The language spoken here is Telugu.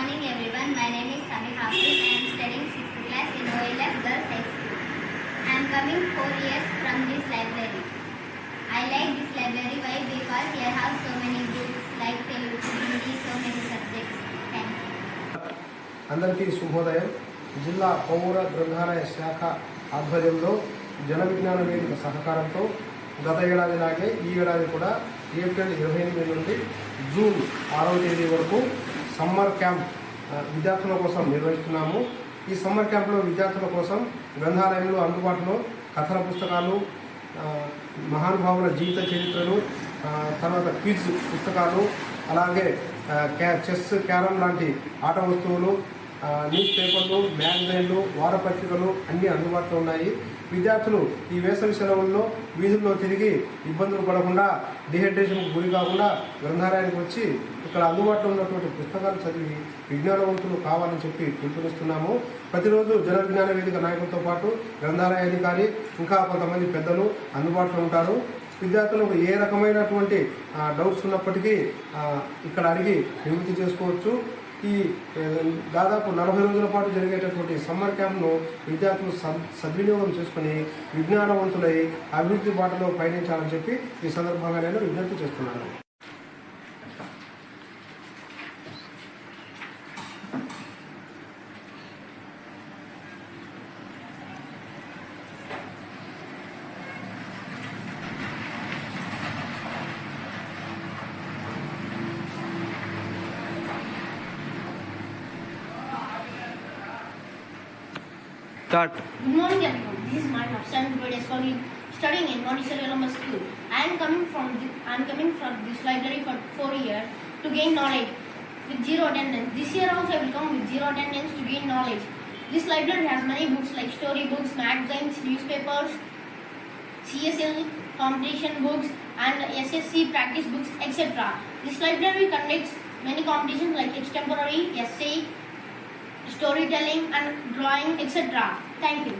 morning everyone. My name is Sami Hafiz. I am studying 6th class in OLF Girls High School. I am coming 4 years from this library. I like this library. Why? Because here have so many books like Telugu, Hindi, so many subjects. Thank you. అందరికీ శుభోదయం. జిల్లా పౌర గ్రంథాలయ శాఖ ఆధ్వర్యంలో జన విజ్ఞాన వేదిక సహకారంతో గత ఏడాదిలాగే ఈ ఏడాది కూడా ఏప్రిల్ 28 నుండి జూన్ 6వ తేదీ వరకు సమ్మర్ క్యాంప్ విద్యార్థుల కోసం నిర్వహిస్తున్నాము. ఈ సమ్మర్ క్యాంప్లో విద్యార్థుల కోసం గ్రంథాలయంలో అందుబాటులో కథల పుస్తకాలు, మహానుభావుల జీవిత చరిత్రలు, తర్వాత క్విజ్ పుస్తకాలు, అలాగే చెస్, క్యారమ్ లాంటి ఆట వస్తువులు, న్యూస్ పేపర్లు, మ్యాగజైన్లు, వారపత్రికలు అన్నీ అందుబాటులో ఉన్నాయి. విద్యార్థులు ఈ వేసవి సెలవుల్లో వీధుల్లో తిరిగి ఇబ్బందులు పడకుండా, డిహైడ్రేషన్కు గురి కాకుండా గ్రంథాలయానికి వచ్చి ఇక్కడ అందుబాటులో ఉన్నటువంటి పుస్తకాలు చదివి విజ్ఞానవంతులు కావాలని చెప్పి పిలుపునిస్తున్నాము. ప్రతిరోజు జన విజ్ఞాన వేదిక నాయకులతో పాటు గ్రంథాలయ అధికారి, ఇంకా కొంతమంది పెద్దలు అందుబాటులో ఉంటారు. విద్యార్థులకు ఏ రకమైనటువంటి డౌట్స్ ఉన్నప్పటికీ ఇక్కడ అడిగి నివృత్తి చేసుకోవచ్చు. ఈ దాదాపు 40 రోజుల పాటు జరిగేటటువంటి సమ్మర్ క్యాంప్ను విద్యార్థులు సద్వినియోగం చేసుకుని విజ్ఞానవంతులై అభివృద్ధి బాటలో పయనించాలని చెప్పి ఈ సందర్భంగా నేను విజ్ఞప్తి చేస్తున్నాను. Start. Good morning everyone. This is Martin of 7th grade studying in Montessori Elementary School. I am coming from this library for 4 years to gain knowledge with zero attendance. This year also I will come with zero attendance to gain knowledge. This library has many books like story books, magazines, newspapers, CSL competition books and SSC practice books, etc. This library conducts many competitions like extemporary, essay, storytelling and drawing, etc. Thank you.